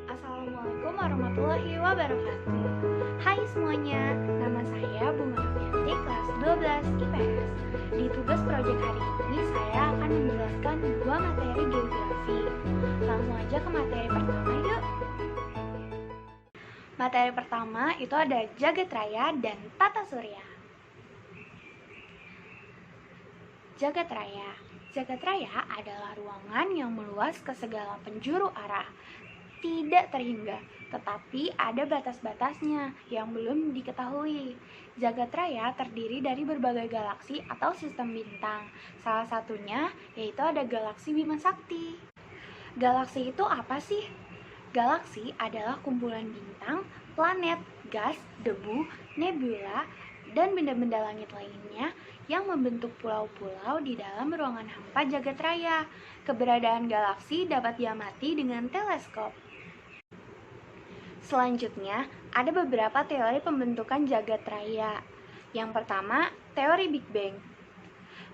Assalamualaikum warahmatullahi wabarakatuh. Hai semuanya, nama saya Bunga Novianti, kelas 12 IPS. Di tugas proyek hari ini saya akan menjelaskan dua materi geografi. Langsung aja ke materi pertama yuk. Materi pertama itu ada Jagat Raya dan Tata Surya. Jagat Raya. Jagat Raya adalah ruangan yang meluas ke segala penjuru arah, tidak terhingga, tetapi ada batas-batasnya yang belum diketahui. Jagat Raya terdiri dari berbagai galaksi atau sistem bintang. Salah satunya yaitu ada galaksi Bima Sakti. Galaksi itu apa sih? Galaksi adalah kumpulan bintang, planet, gas, debu, nebula, dan benda-benda langit lainnya yang membentuk pulau-pulau di dalam ruangan hampa Jagat Raya. Keberadaan galaksi dapat diamati dengan teleskop. Selanjutnya, ada beberapa teori pembentukan Jagat Raya. Yang pertama, teori Big Bang.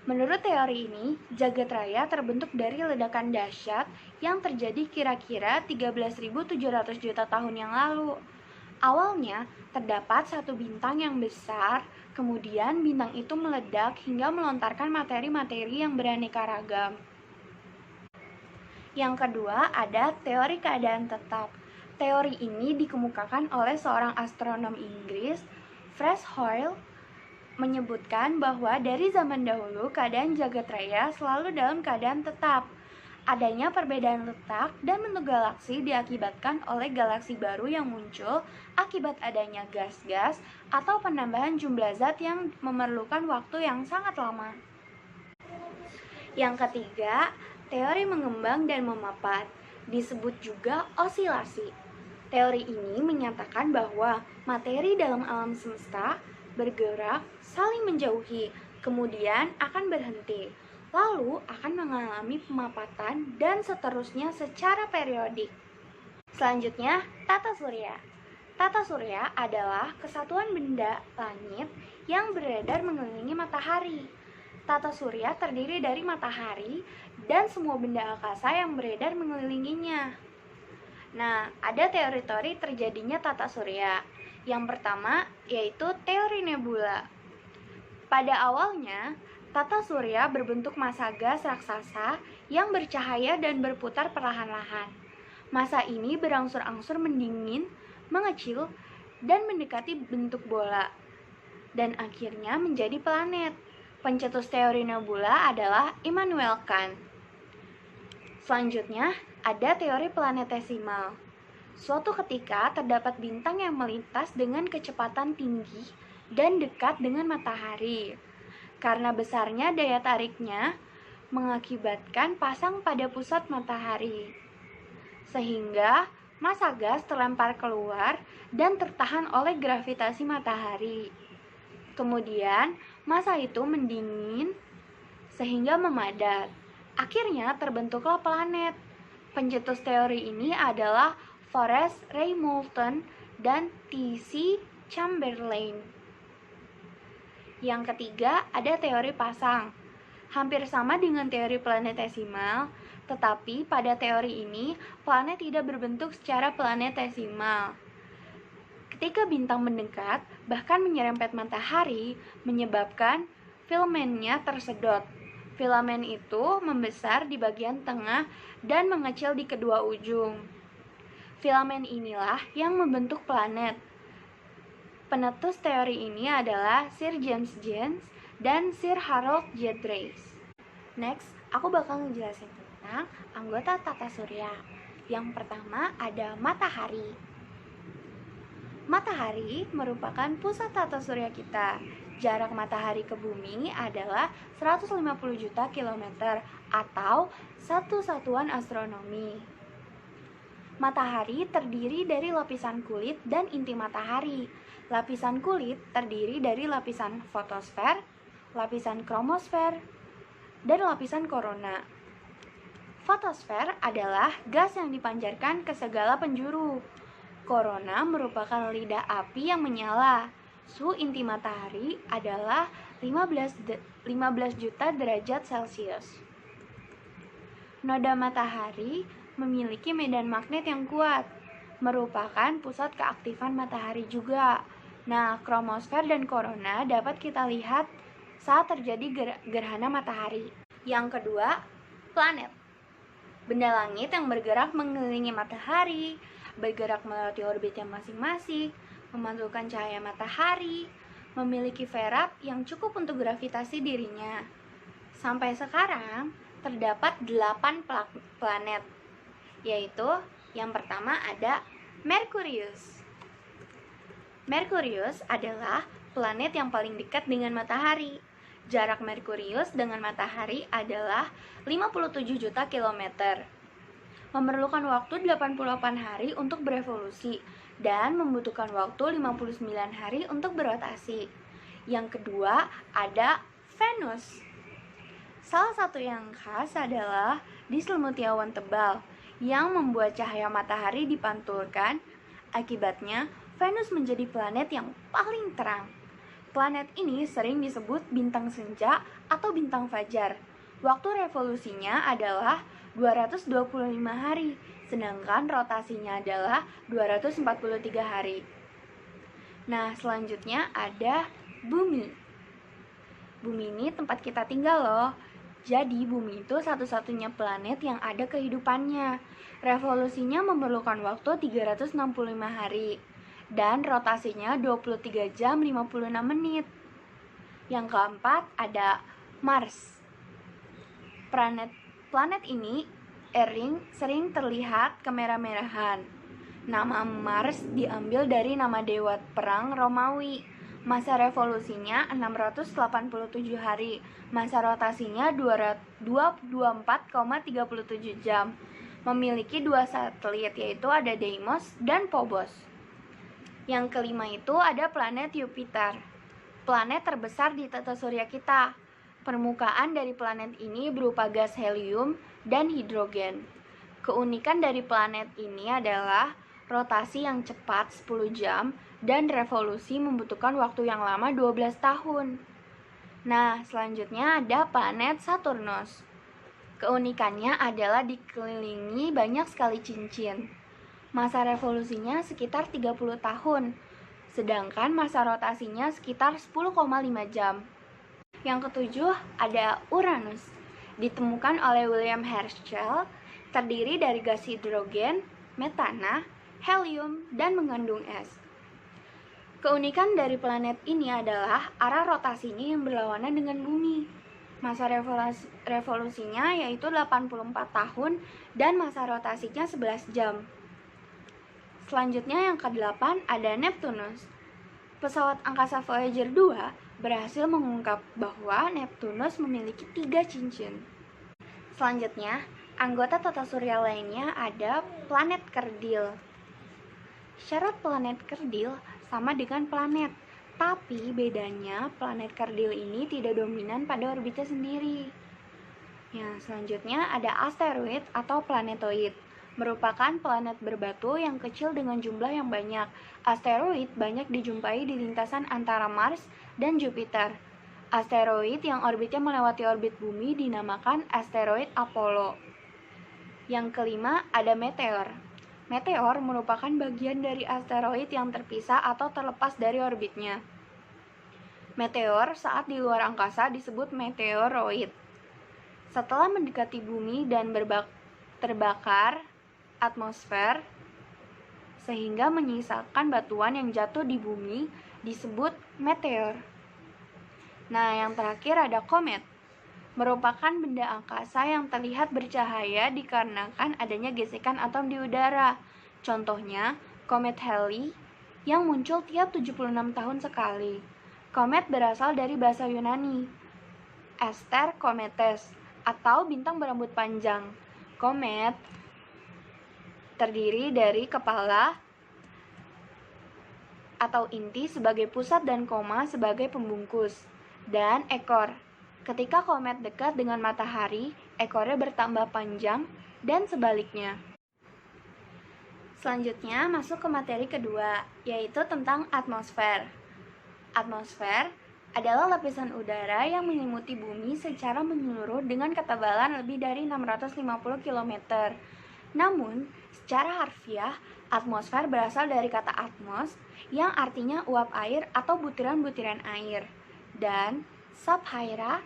Menurut teori ini, Jagat Raya terbentuk dari ledakan dahsyat yang terjadi kira-kira 13.700 juta tahun yang lalu. Awalnya, terdapat satu bintang yang besar, kemudian bintang itu meledak hingga melontarkan materi-materi yang beraneka ragam. Yang kedua, ada teori keadaan tetap. Teori ini dikemukakan oleh seorang astronom Inggris, Fred Hoyle, menyebutkan bahwa dari zaman dahulu keadaan Jagat Raya selalu dalam keadaan tetap. Adanya perbedaan letak dan bentuk galaksi diakibatkan oleh galaksi baru yang muncul akibat adanya gas-gas atau penambahan jumlah zat yang memerlukan waktu yang sangat lama. Yang ketiga, teori mengembang dan memapat, disebut juga osilasi. Teori ini menyatakan bahwa materi dalam alam semesta bergerak, saling menjauhi, kemudian akan berhenti, lalu akan mengalami pemapatan dan seterusnya secara periodik. Selanjutnya, Tata Surya. Tata Surya adalah kesatuan benda langit yang beredar mengelilingi matahari. Tata Surya terdiri dari matahari dan semua benda angkasa yang beredar mengelilinginya. Nah, ada teori-teori terjadinya Tata Surya. Yang pertama yaitu teori nebula. Pada awalnya, Tata Surya berbentuk massa gas raksasa yang bercahaya dan berputar perlahan-lahan. Massa ini berangsur-angsur mendingin, mengecil, dan mendekati bentuk bola, dan akhirnya menjadi planet. Pencetus teori nebula adalah Immanuel Kant. Selanjutnya, ada teori planetesimal. Suatu ketika terdapat bintang yang melintas dengan kecepatan tinggi dan dekat dengan matahari. Karena besarnya daya tariknya mengakibatkan pasang pada pusat matahari, sehingga massa gas terlempar keluar dan tertahan oleh gravitasi matahari. Kemudian massa itu mendingin sehingga memadat. Akhirnya terbentuklah planet. Pencetus teori ini adalah Forrest Ray Moulton dan T.C. Chamberlain. Yang ketiga, ada teori pasang. Hampir sama dengan teori planetesimal, tetapi pada teori ini planet tidak berbentuk secara planetesimal. Ketika bintang mendekat, bahkan menyerempet matahari, menyebabkan filamennya tersedot. Filamen itu membesar di bagian tengah dan mengecil di kedua ujung. Filamen inilah yang membentuk planet. Penetus teori ini adalah Sir James Jeans dan Sir Harold Jeffreys. Next, aku bakal ngejelasin tentang anggota Tata Surya. Yang pertama ada matahari. Matahari merupakan pusat Tata Surya kita. Jarak matahari ke bumi adalah 150 juta kilometer atau satu satuan astronomi. Matahari terdiri dari lapisan kulit dan inti matahari. Lapisan kulit terdiri dari lapisan fotosfer, lapisan kromosfer, dan lapisan korona. Fotosfer adalah gas yang dipancarkan ke segala penjuru. Korona merupakan lidah api yang menyala. Suhu inti matahari adalah 15 juta derajat Celcius. Noda matahari memiliki medan magnet yang kuat. merupakan pusat keaktifan matahari juga. Nah, kromosfer dan korona dapat kita lihat saat terjadi gerhana matahari. Yang kedua, planet. Benda langit yang bergerak mengelilingi matahari, bergerak melewati orbitnya masing-masing, memantulkan cahaya matahari, memiliki verap yang cukup untuk gravitasi dirinya. Sampai sekarang, terdapat 8 planet, yaitu yang pertama ada Merkurius. Merkurius adalah planet yang paling dekat dengan matahari. Jarak Merkurius dengan matahari adalah 57 juta kilometer. Memerlukan waktu 88 hari untuk berevolusi dan membutuhkan waktu 59 hari untuk berotasi. Yang kedua ada Venus. Salah satu yang khas adalah diselimuti awan tebal yang membuat cahaya matahari dipantulkan. Akibatnya, Venus menjadi planet yang paling terang. Planet ini sering disebut bintang senja atau bintang fajar. Waktu revolusinya adalah 225 hari, sedangkan rotasinya adalah 243 hari. Nah, selanjutnya ada Bumi. Bumi ini tempat kita tinggal loh. Jadi Bumi itu satu-satunya planet yang ada kehidupannya. Revolusinya memerlukan waktu 365 hari dan rotasinya 23 jam 56 menit. Yang keempat ada Mars. Planet ini sering terlihat kemerah-merahan. Nama Mars diambil dari nama dewa perang Romawi. Masa revolusinya 687 hari. Masa rotasinya 24,37 jam. Memiliki 2 satelit, yaitu ada Deimos dan Phobos. Yang kelima itu ada planet Jupiter. Planet terbesar di tata surya kita. Permukaan dari planet ini berupa gas helium dan hidrogen. Keunikan dari planet ini adalah rotasi yang cepat 10 jam dan revolusi membutuhkan waktu yang lama 12 tahun. Nah, selanjutnya ada planet Saturnus. Keunikannya adalah dikelilingi banyak sekali cincin. Masa revolusinya sekitar 30 tahun, sedangkan masa rotasinya sekitar 10,5 jam. Yang ketujuh ada Uranus. Ditemukan oleh William Herschel, terdiri dari gas hidrogen, metana, helium, dan mengandung es. Keunikan dari planet ini adalah arah rotasinya yang berlawanan dengan bumi. Masa revolusinya yaitu 84 tahun dan masa rotasinya 11 jam. Selanjutnya yang ke-8 ada Neptunus. Pesawat angkasa Voyager 2 berhasil mengungkap bahwa Neptunus memiliki 3 cincin. Selanjutnya, anggota tata surya lainnya ada planet kerdil. Syarat planet kerdil sama dengan planet, tapi bedanya planet kerdil ini tidak dominan pada orbitnya sendiri. Selanjutnya ada asteroid atau planetoid. Merupakan planet berbatu yang kecil dengan jumlah yang banyak. Asteroid banyak dijumpai di lintasan antara Mars dan Jupiter. Asteroid yang orbitnya melewati orbit bumi dinamakan asteroid Apollo. Yang kelima ada meteor. Meteor merupakan bagian dari asteroid yang terpisah atau terlepas dari orbitnya. Meteor saat di luar angkasa disebut meteoroid. Setelah mendekati bumi dan terbakar atmosfer sehingga menyisakan batuan yang jatuh di bumi disebut meteor. Nah, yang terakhir ada komet. Merupakan benda angkasa yang terlihat bercahaya dikarenakan adanya gesekan atom di udara. Contohnya, komet Halley yang muncul tiap 76 tahun sekali. Komet berasal dari bahasa Yunani, Aster Cometes, atau bintang berambut panjang. Komet terdiri dari kepala atau inti sebagai pusat dan koma sebagai pembungkus, dan ekor. Ketika komet dekat dengan matahari, ekornya bertambah panjang dan sebaliknya. Selanjutnya masuk ke materi kedua, yaitu tentang atmosfer. Atmosfer adalah lapisan udara yang menyelimuti bumi secara menyeluruh dengan ketebalan lebih dari 650 km. Namun, secara harfiah, atmosfer berasal dari kata atmos yang artinya uap air atau butiran-butiran air, dan subhaira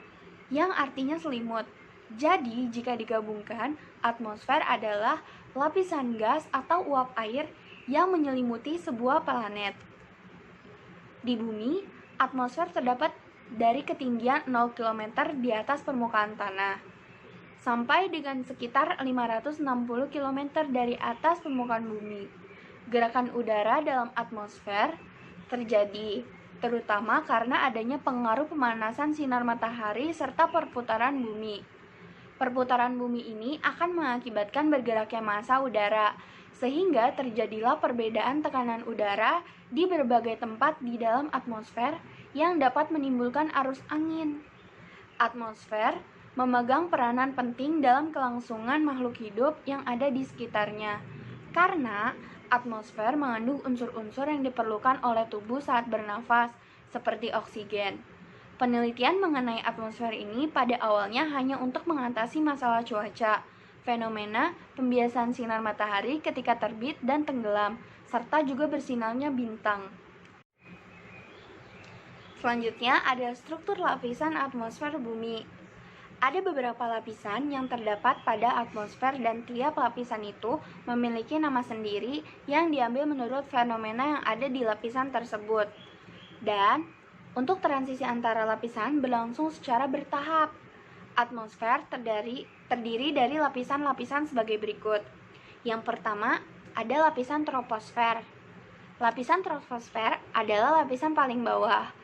yang artinya selimut. Jadi, jika digabungkan, atmosfer adalah lapisan gas atau uap air yang menyelimuti sebuah planet. Di bumi, atmosfer terdapat dari ketinggian 0 km di atas permukaan tanah sampai dengan sekitar 560 km dari atas permukaan bumi. Gerakan udara dalam atmosfer terjadi terutama karena adanya pengaruh pemanasan sinar matahari serta perputaran bumi. Perputaran bumi ini akan mengakibatkan bergeraknya massa udara, sehingga terjadilah perbedaan tekanan udara di berbagai tempat di dalam atmosfer yang dapat menimbulkan arus angin. Atmosfer memegang peranan penting dalam kelangsungan makhluk hidup yang ada di sekitarnya, karena atmosfer mengandung unsur-unsur yang diperlukan oleh tubuh saat bernafas, seperti oksigen. Penelitian mengenai atmosfer ini pada awalnya hanya untuk mengatasi masalah cuaca, fenomena pembiasan sinar matahari ketika terbit dan tenggelam, serta juga bersinarnya bintang. Selanjutnya ada struktur lapisan atmosfer bumi. Ada beberapa lapisan yang terdapat pada atmosfer dan tiap lapisan itu memiliki nama sendiri yang diambil menurut fenomena yang ada di lapisan tersebut. Dan untuk transisi antara lapisan berlangsung secara bertahap. Atmosfer terdiri dari lapisan-lapisan sebagai berikut. Yang pertama, ada lapisan troposfer. Lapisan troposfer adalah lapisan paling bawah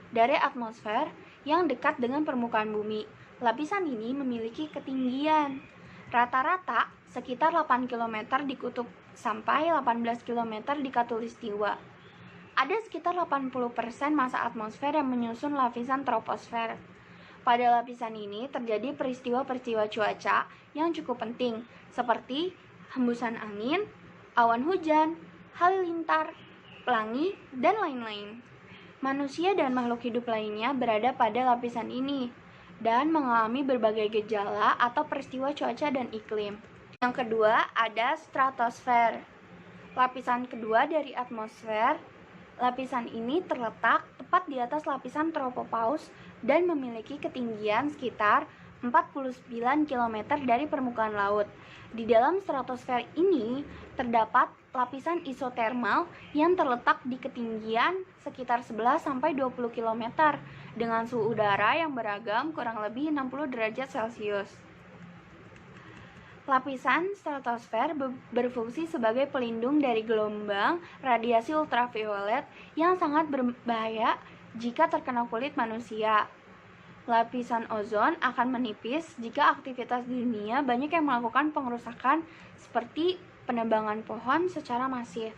dari atmosfer yang dekat dengan permukaan bumi. Lapisan ini memiliki ketinggian rata-rata sekitar 8 km di kutub sampai 18 km di khatulistiwa. Ada sekitar 80% massa atmosfer yang menyusun lapisan troposfer. Pada lapisan ini terjadi peristiwa-peristiwa cuaca yang cukup penting, seperti hembusan angin, awan hujan, halilintar, pelangi, dan lain-lain. Manusia dan makhluk hidup lainnya berada pada lapisan ini dan mengalami berbagai gejala atau peristiwa cuaca dan iklim. Yang kedua ada stratosfer. Lapisan kedua dari atmosfer. Lapisan ini terletak tepat di atas lapisan tropopause dan memiliki ketinggian sekitar 49 km dari permukaan laut. Di dalam stratosfer ini terdapat lapisan isotermal yang terletak di ketinggian sekitar 11-20 km dengan suhu udara yang beragam kurang lebih 60 derajat Celcius. Lapisan stratosfer berfungsi sebagai pelindung dari gelombang radiasi ultraviolet yang sangat berbahaya jika terkena kulit manusia. Lapisan ozon akan menipis jika aktivitas dunia banyak yang melakukan pengerusakan seperti penebangan pohon secara masif.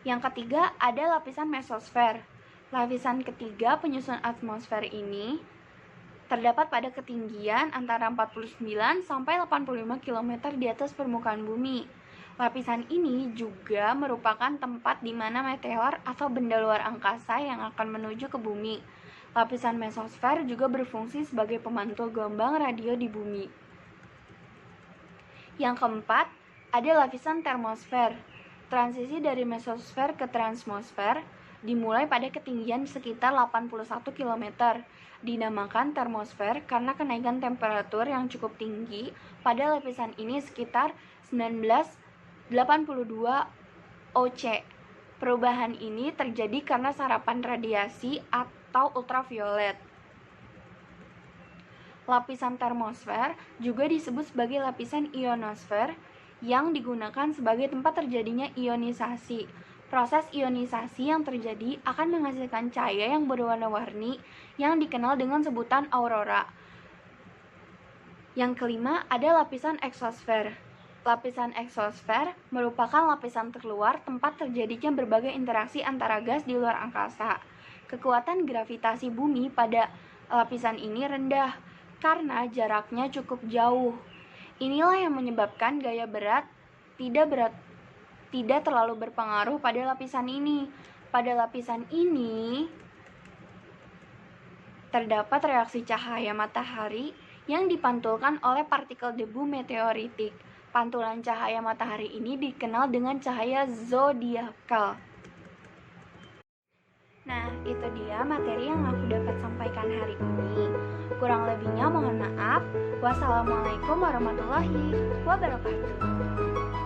Yang ketiga ada lapisan mesosfer. Lapisan ketiga penyusun atmosfer ini terdapat pada ketinggian antara 49 sampai 85 km di atas permukaan bumi. Lapisan ini juga merupakan tempat di mana meteor atau benda luar angkasa yang akan menuju ke bumi. Lapisan mesosfer juga berfungsi sebagai pemantul gelombang radio di bumi. Yang keempat, ada lapisan termosfer. Transisi dari mesosfer ke transmosfer dimulai pada ketinggian sekitar 81 km. Dinamakan termosfer karena kenaikan temperatur yang cukup tinggi pada lapisan ini sekitar 1982 oC. Perubahan ini terjadi karena serapan radiasi atau ultraviolet. Lapisan termosfer juga disebut sebagai lapisan ionosfer yang digunakan sebagai tempat terjadinya ionisasi. Proses ionisasi yang terjadi akan menghasilkan cahaya yang berwarna-warni yang dikenal dengan sebutan aurora. Yang kelima ada lapisan eksosfer. Lapisan eksosfer merupakan lapisan terluar tempat terjadinya berbagai interaksi antara gas di luar angkasa. Kekuatan gravitasi bumi pada lapisan ini rendah karena jaraknya cukup jauh. Inilah yang menyebabkan gaya berat tidak terlalu berpengaruh pada lapisan ini. Pada lapisan ini terdapat reaksi cahaya matahari yang dipantulkan oleh partikel debu meteoritik. Pantulan cahaya matahari ini dikenal dengan cahaya zodiakal. Nah, itu dia materi yang aku dapat sampaikan hari ini. Kurang lebihnya mohon maaf. Wassalamualaikum warahmatullahi wabarakatuh.